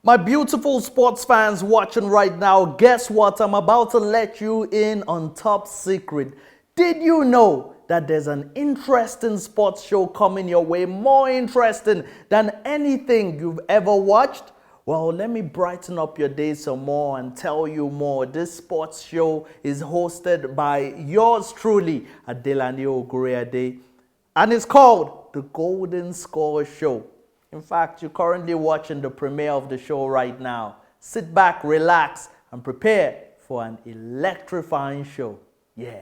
My beautiful sports fans watching right now, guess what? I'm about to let you in on top secret. Did you know that there's an interesting sports show coming your way, more interesting than anything you've ever watched? Well, let me brighten up your day some more and tell you more. This sports show is hosted by yours truly, Adelani Ogunrinade, and it's called The Golden Score Show. In fact, you're currently watching the premiere of the show right now. Sit back, relax, and prepare for an electrifying show. Yeah.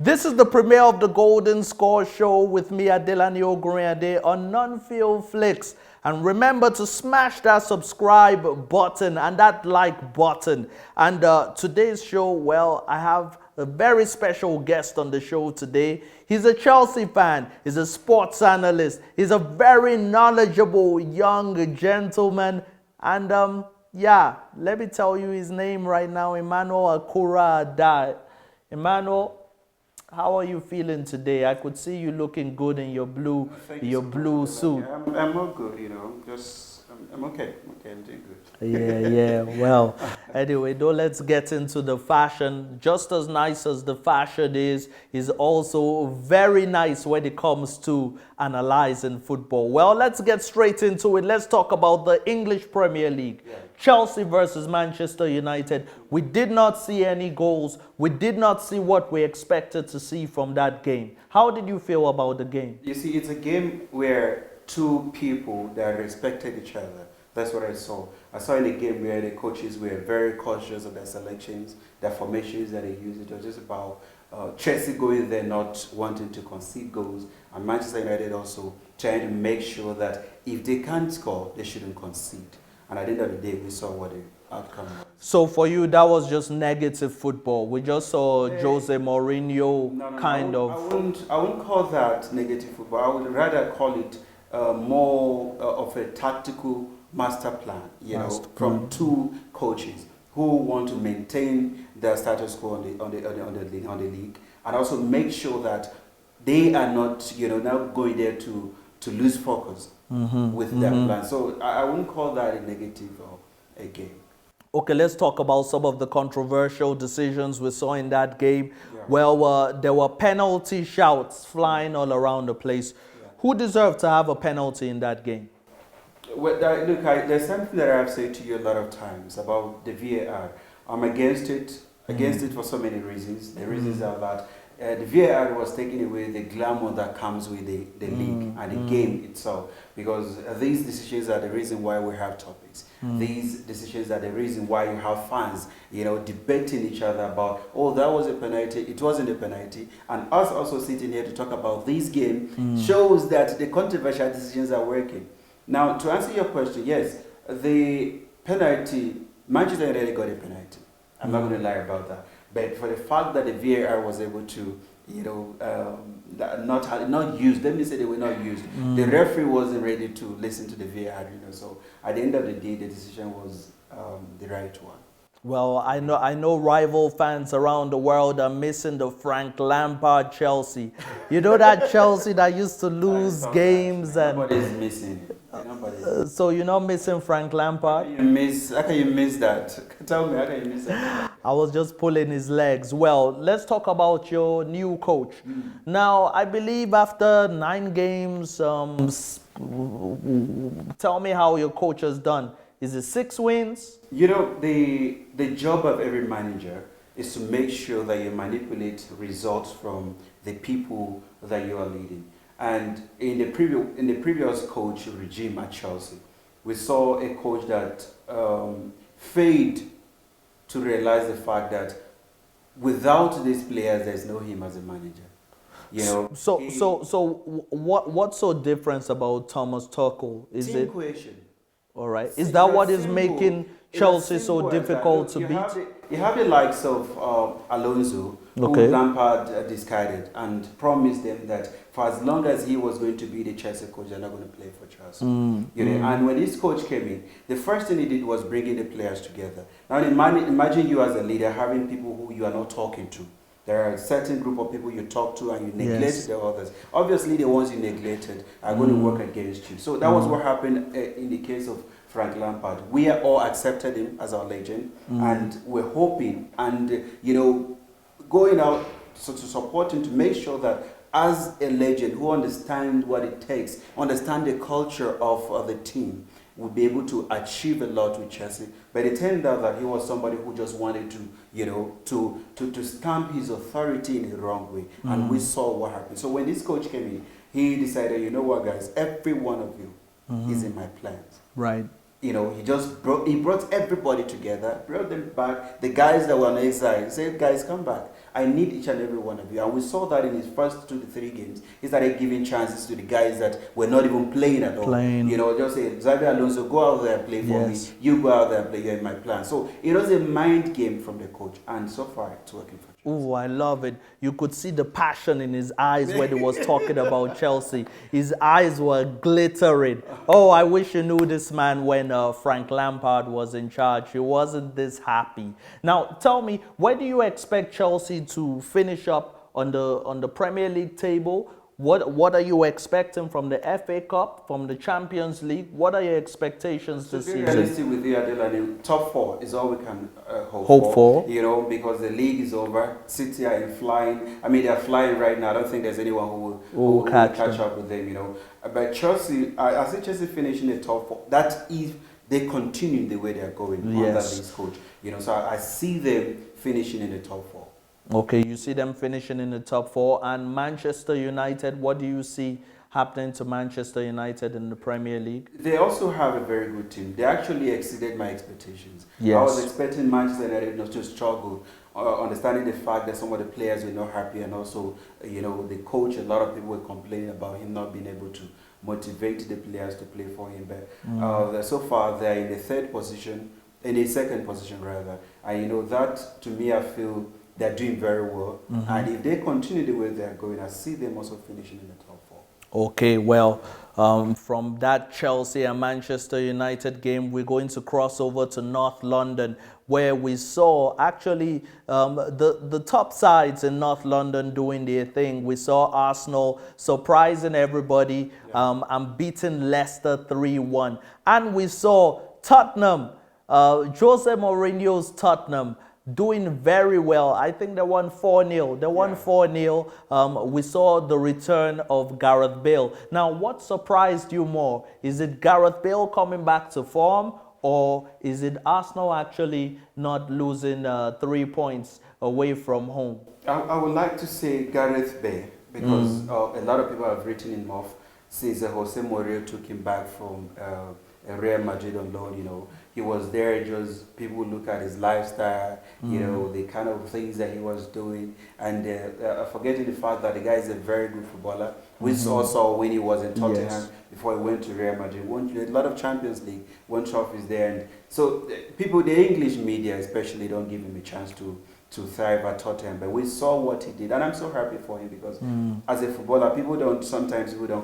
This is the premiere of the Golden Score Show with me, Adelani Ogunrinade, on Non-Field Flicks. And remember to smash that subscribe button and that like button. And today's show, well, I have a very special guest on the show today. He's a Chelsea fan. He's a sports analyst. He's a very knowledgeable young gentleman. And yeah, let me tell you his name right now, Emmanuel Akurada. Emmanuel, how are you feeling today? I could see you looking good in your blue, suit. I'm all good, I'm okay. I'm doing Yeah, good. yeah. Well, anyway, though, let's get into the fashion. Just as nice as the fashion is also very nice when it comes to analyzing football. Well, let's get straight into it. Let's talk about the English Premier League. Yeah. Chelsea versus Manchester United. We did not see any goals. We did not see what we expected to see from that game. How did you feel about the game? You see, it's a game where two people that respected each other. That's what I saw. I saw in a game where the coaches were very cautious of their selections, their formations that they used. It was just about Chelsea going there not wanting to concede goals, and Manchester United also trying to make sure that if they can't score, they shouldn't concede. And at the end of the day, we saw what the outcome was. So for you, that was just negative football. We just saw Jose Mourinho kind of. I wouldn't call that negative football. I would rather call it more of a tactical master plan, from two coaches who want to maintain their status quo on the league, and also make sure that they are not, now going there to lose focus with their plan. So I wouldn't call that a negative or a game. Okay, let's talk about some of the controversial decisions we saw in that game. Yeah. Well, there were penalty shouts flying all around the place. Yeah. Who deserved to have a penalty in that game? Well, look, there's something that I've said to you a lot of times about the VAR. I'm against it for so many reasons. The reasons are that the VAR was taking away the glamour that comes with the league and the game itself, because these decisions are the reason why we have topics. These decisions are the reason why you have fans, debating each other about, oh, that was a penalty, it wasn't a penalty. And us also sitting here to talk about this game shows that the controversial decisions are working. Now, to answer your question, yes, the penalty, Manchester United got a penalty. I'm not going to lie about that. But for the fact that the VAR was able to, not used, let me say they were not used. The referee wasn't ready to listen to the VAR, so at the end of the day, the decision was the right one. Well, I know rival fans around the world are missing the Frank Lampard Chelsea. You know that Chelsea that used to lose games and nobody's missing it. Lampard is. So you're not missing Frank Lampard? How can you miss that? Tell me, how can you miss that? I was just pulling his legs. Well, let's talk about your new coach. Now, I believe after 9 games, tell me how your coach has done. Is it 6 wins? You know, the job of every manager is to make sure that you manipulate results from the people that you are leading. And in the previous coach regime at Chelsea, we saw a coach that failed to realize the fact that without these players, there's no him as a manager. You know. So what's so different about Thomas Tuchel? Is team it cohesion? all right? Is that what is making Chelsea so simple as that. difficult Look, to beat? You have the likes of Alonso, Okay. who Lampard discarded and promised them that for as long as he was going to be the Chelsea coach, they're not going to play for Chelsea. You know, and when this coach came in, the first thing he did was bringing the players together. Now imagine you as a leader having people who you are not talking to. There are a certain group of people you talk to and you neglect Yes. the others. Obviously, the ones you neglected are going to work against you. So that was what happened in the case of Frank Lampard. We are all accepted him as our legend, and we're hoping and going out to support him to make sure that as a legend who understands what it takes, understand the culture of the team, will be able to achieve a lot with Chelsea. But it turned out that he was somebody who just wanted to stamp his authority in the wrong way. And we saw what happened. So when this coach came in, he decided, you know what, guys, every one of you is in my plans. Right. You know, he brought everybody together, brought them back. The guys that were on exile, he said, guys, come back. I need each and every one of you. And we saw that in his first 2 to 3 games. He started giving chances to the guys that were not even playing at all. You know, just say, Xabi Alonso, go out there and play for me. You go out there and play, you're in my plan. So it was a mind game from the coach. And so far, it's working for Chelsea. Oh, I love it. You could see the passion in his eyes when he was talking about Chelsea. His eyes were glittering. Oh, I wish you knew this man when Frank Lampard was in charge. He wasn't this happy. Now, tell me, where do you expect Chelsea to finish up on the Premier League table? What are you expecting from the FA Cup, from the Champions League? What are your expectations this season? To be realistic with you, Adelani, top 4 is all we can hope for. You know, because the league is over. City are in flying. I mean, they're flying right now. I don't think there's anyone who will catch up with them, you know. But Chelsea, I see Chelsea finishing the top 4. That if they continue the way they're going under this coach. You know, so I see them finishing in the top 4. Okay, you see them finishing in the top 4. And Manchester United, what do you see happening to Manchester United in the Premier League? They also have a very good team. They actually exceeded my expectations. Yes. I was expecting Manchester United not to struggle, understanding the fact that some of the players were not happy, and also, you know, the coach, a lot of people were complaining about him not being able to motivate the players to play for him. But so far, they're in the 3rd position, in the 2nd position rather. And, you know, that to me, I feel they're doing very well. And if they continue the way they're going, I see them also finishing in the top 4. Okay, well, from that Chelsea and Manchester United game, we're going to cross over to North London, where we saw actually the top sides in North London doing their thing. We saw Arsenal surprising everybody and beating Leicester 3-1. And we saw Tottenham, Jose Mourinho's Tottenham, doing very well. I think they won 4-0. They won 4-0. We saw the return of Gareth Bale. Now, what surprised you more? Is it Gareth Bale coming back to form, or is it Arsenal actually not losing 3 points away from home? I would like to say Gareth Bale, because a lot of people have written him off since Jose Mourinho took him back from Real Madrid on loan. You know, he was there, just people look at his lifestyle, you know, the kind of things that he was doing, and forgetting the fact that the guy is a very good footballer. We saw when he was in Tottenham before he went to Real Madrid. Won a lot of Champions League, won trophies there, and so people, the English media especially, don't give him a chance to thrive at Tottenham. But we saw what he did, and I'm so happy for him, because as a footballer, people don't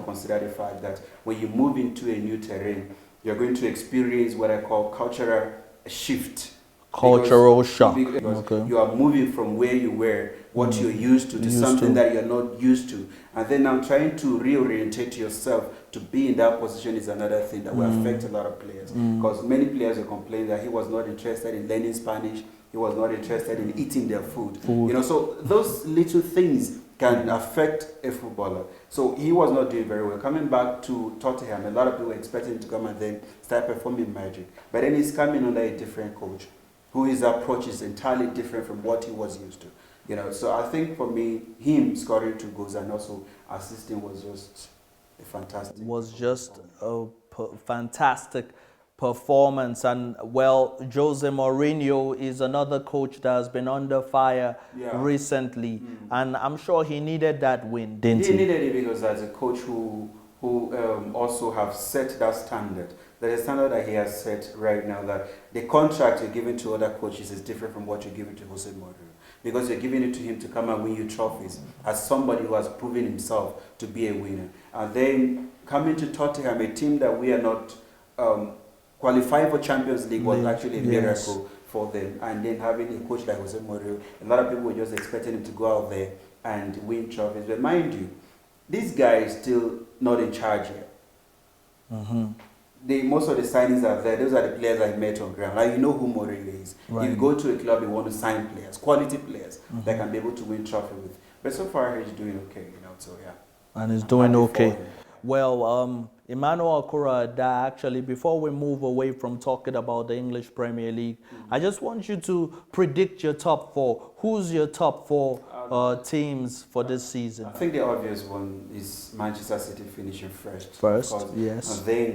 consider the fact that when you move into a new terrain, you're going to experience what I call cultural shift. Cultural shock. Because you are moving from where you were what you're used to something that you're not used to. And then I'm trying to reorientate yourself to be in that position is another thing that will affect a lot of players. Because many players will complain that he was not interested in learning Spanish, he was not interested in eating their food. You know, so those little things can affect a footballer. So he was not doing very well. Coming back to Tottenham, a lot of people were expecting him to come and then start performing magic. But then he's coming under a different coach, who his approach is entirely different from what he was used to. You know, so I think for me, him scoring 2 goals and also assisting was just a fantastic. Was just a fantastic performance. And well, Jose Mourinho is another coach that has been under fire recently, and I'm sure he needed that win, didn't he? He needed it because as a coach who also have set that standard. There's a standard that he has set right now, that the contract you're giving to other coaches is different from what you're giving to Jose Mourinho. Because you're giving it to him to come and win you trophies as somebody who has proven himself to be a winner. And then coming to Tottenham, a team that we are not qualifying for Champions League, was actually a miracle for them. And then having a coach like Jose Mourinho, a lot of people were just expecting him to go out there and win trophies. But mind you, this guy is still not in charge yet. Most of the signings are there. Those are the players I met on ground. Like, you know who Mourinho is. If you go to a club, you want to sign players, quality players that can be able to win trophy with. But so far, he's doing okay, you know. So yeah. And he's doing okay. Well, Emmanuel Akurada, actually, before we move away from talking about the English Premier League, I just want you to predict your top 4. Who's your top 4 teams for this season? I think the obvious one is Manchester City finishing first. Yes. And then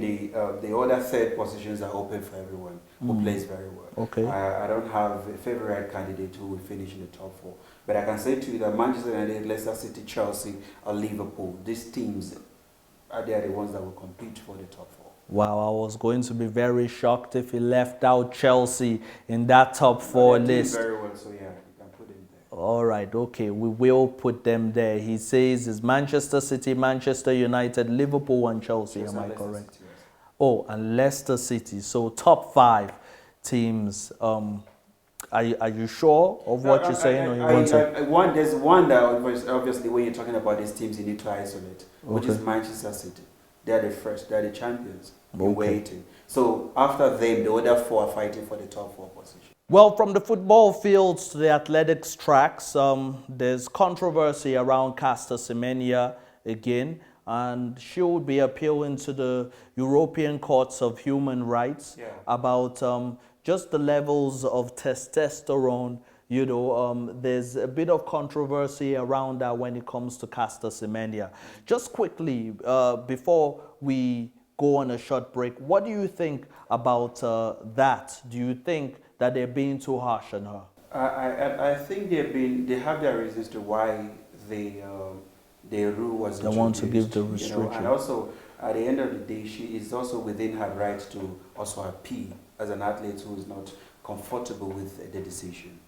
the other third positions are open for everyone who plays very well. Okay. I don't have a favorite candidate who will finish in the top 4. But I can say to you that Manchester United, Leicester City, Chelsea, or Liverpool, these teams they are the ones that will compete for the top 4. Wow, I was going to be very shocked if he left out Chelsea in that top 4 list. Very well, so yeah, you can put them there. All right, okay, we will put them there. He says it's Manchester City, Manchester United, Liverpool, and Chelsea. Am I correct? City, yes. Oh, and Leicester City. So top 5 teams. Are you sure of what you're saying? Or you want to? There's one that obviously when you're talking about these teams, you need to isolate, which is Manchester City. They're the first. They're the champions. Waiting. So after them, the other 4 are fighting for the top 4 position. Well, from the football fields to the athletics tracks, there's controversy around Caster Semenya again, and she would be appealing to the European Courts of Human Rights about just the levels of testosterone. You know, there's a bit of controversy around that when it comes to Caster Semenya. Just quickly, before we go on a short break, what do you think about that? Do you think that they're being too harsh on her? I think they have their reasons to why the rule was introduced. They want to give the restriction. You know, and also, at the end of the day, she is also within her right to also appeal as an athlete who is not comfortable with the decision.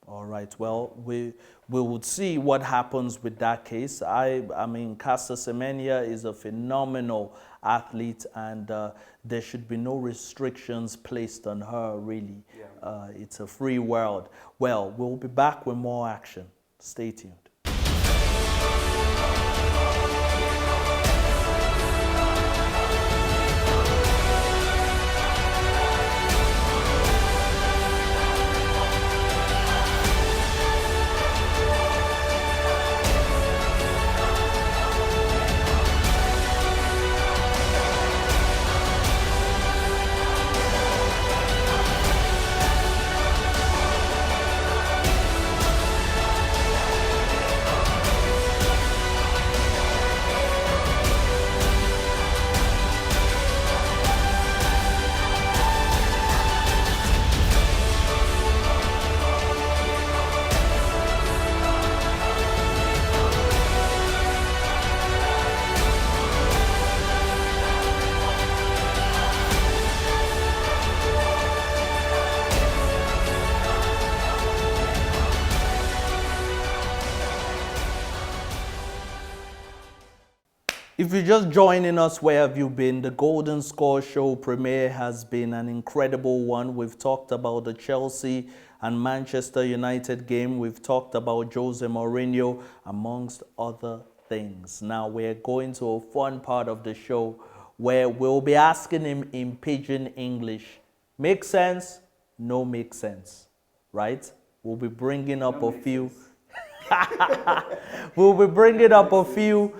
All right. Well, we would see what happens with that case. I mean, Caster Semenya is a phenomenal athlete, and there should be no restrictions placed on her, really. It's a free world. Well, we'll be back with more action. Stay tuned. If you're just joining us, where have you been? The Golden Score Show premiere has been an incredible one. We've talked about the Chelsea and Manchester United game. We've talked about Jose Mourinho, amongst other things. Now we're going to a fun part of the show where we'll be asking him in pidgin English. Make sense? No make sense, right? We'll be bringing up a few. We'll be bringing up a few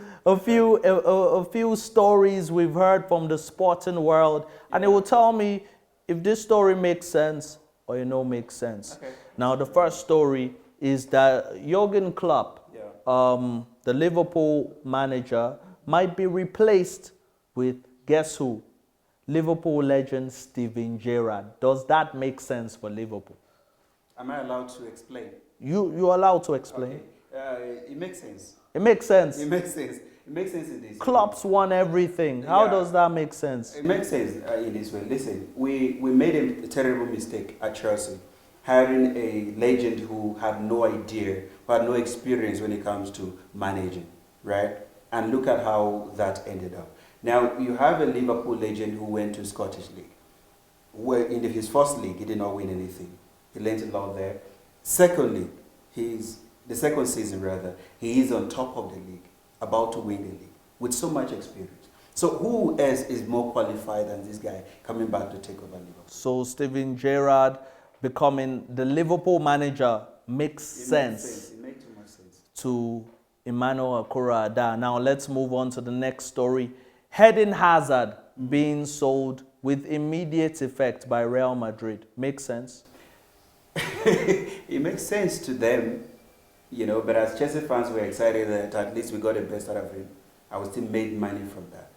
stories we've heard from the sporting world, and it will tell me if this story makes sense or it don't make sense. Okay. Now, the first story is that Jurgen Klopp, the Liverpool manager, might be replaced with, guess who? Liverpool legend Steven Gerrard. Does that make sense for Liverpool? Am I allowed to explain? You're allowed to explain. Okay. It makes sense. It makes sense. It makes sense. It makes sense in this. Klopp's won everything. How does that make sense? It makes sense in this way. Listen, we made a terrible mistake at Chelsea, hiring a legend who had no idea, who had no experience when it comes to managing, right? And look at how that ended up. Now, you have a Liverpool legend who went to Scottish League. Where in his first league, he did not win anything. He learned a lot there. Secondly, the second season rather, he is on top of the league, about to win the league, with so much experience. So who else is more qualified than this guy coming back to take over Liverpool? So Steven Gerrard becoming the Liverpool manager makes sense. It makes too much sense. To Emmanuel Akura-Adda. Now let's move on to the next story. Eden Hazard being sold with immediate effect by Real Madrid. Makes sense? It makes sense to them, you know, but as Chelsea fans, we're excited that at least we got the best out of him. I will still made money from that.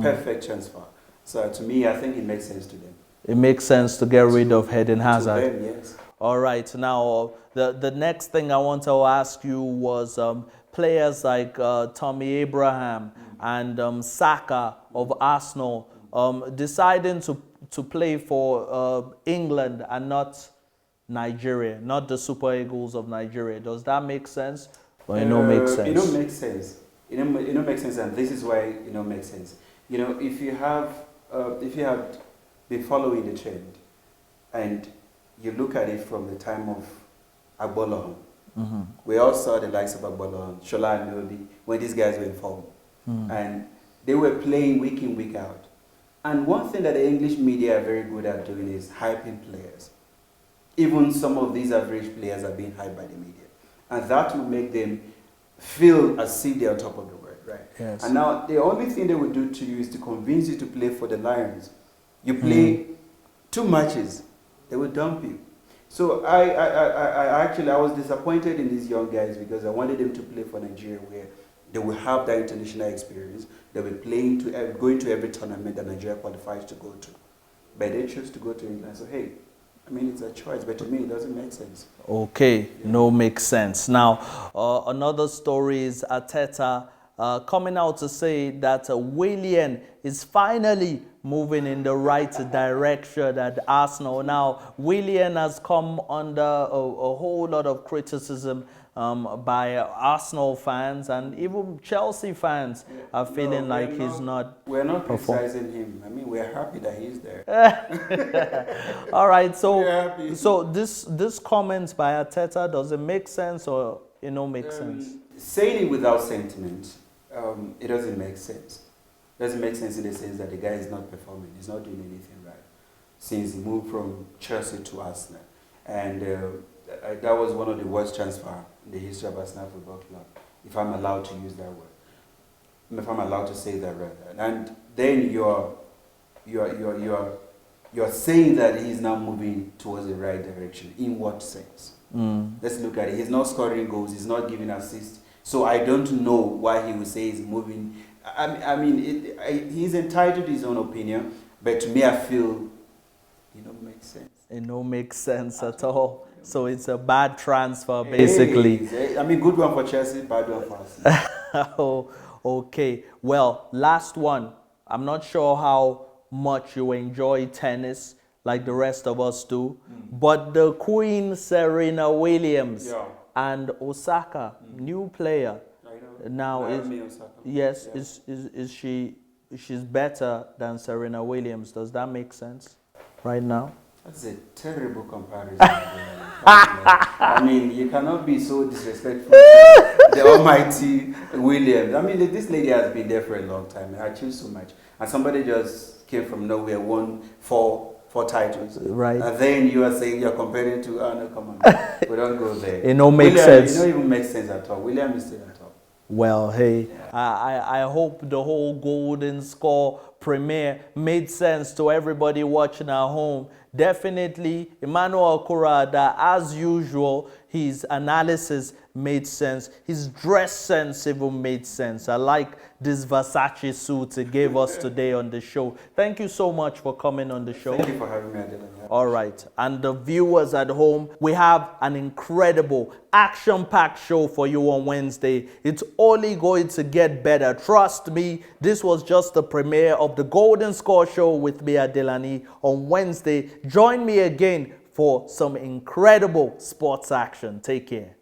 Perfect transfer. So to me, I think it makes sense to them. It makes sense to get rid of Eden Hazard. To them, yes. All right. Now, the next thing I want to ask you was players like Tommy Abraham and Saka of Arsenal deciding to play for England and not Nigeria, not the Super Eagles of Nigeria. Does that make sense? Or it don't make sense? It don't make sense. It don't make sense, and this is why it don't make sense. You know, if you have been following the trend, and you look at it from the time of Agbolohan, we all saw the likes of Agbolohan, Shola and Nobi, when these guys were in form, and they were playing week in, week out. And one thing that the English media are very good at doing is hyping players. Even some of these average players are being hyped by the media. And that will make them feel as if they're on top of the world, right? Yes. And now the only thing they will do to you is to convince you to play for the Lions. You play 2 matches, they will dump you. So I was disappointed in these young guys because I wanted them to play for Nigeria where they will have that international experience. They will playing going to every tournament that Nigeria qualifies to go to. But they choose to go to England. So hey, I mean, it's a choice, but to me, it doesn't make sense. Okay, no makes sense. Now, another story is Arteta coming out to say that Willian is finally moving in the right direction at Arsenal. Now, Willian has come under a whole lot of criticism by Arsenal fans, and even Chelsea fans are feeling like he's not. We're not criticizing him. I mean, we're happy that he's there. All right, so this comments by Arteta, does it make sense or it don't make sense? Saying it without sentiment, it doesn't make sense. It doesn't make sense in the sense that the guy is not performing. He's not doing anything right since he moved from Chelsea to Arsenal, and that was one of the worst transfers in the history of Arsenal Football Club, if I'm allowed to use that word. If I'm allowed to say that rather. And then you're saying that he's now moving towards the right direction. In what sense? Let's look at it. He's not scoring goals. He's not giving assists. So I don't know why he would say he's moving. I mean, he's entitled to his own opinion, but to me, I feel it don't make sense. It don't make sense at all. So it's a bad transfer, basically. I mean, good one for Chelsea, bad one for us. Oh, okay. Well, last one. I'm not sure how much you enjoy tennis like the rest of us do, but the Queen Serena Williams and Osaka, new player. Now yes, she's better than Serena Williams. Does that make sense right now? That's a terrible comparison. I mean, you cannot be so disrespectful to the almighty Williams. I mean, this lady has been there for a long time and achieved so much. And somebody just came from nowhere, won four titles. Right. And then you are saying you're comparing to, oh no, come on. We don't go there. It don't make William, sense. It don't even make sense at all. William is still at top. Well, hey, Yeah. I hope the whole Golden Score premiere made sense to everybody watching at home. Definitely, Emmanuel Kurada, as usual, his analysis made sense. His dress sense even made sense. I like this Versace suit he gave us today on the show. Thank you so much for coming on the show. Thank you for having me, Adelani. All right. And the viewers at home, we have an incredible action-packed show for you on Wednesday. It's only going to get better. Trust me, this was just the premiere of the Golden Score Show with me, Adelani, on Wednesday. Join me again for some incredible sports action. Take care.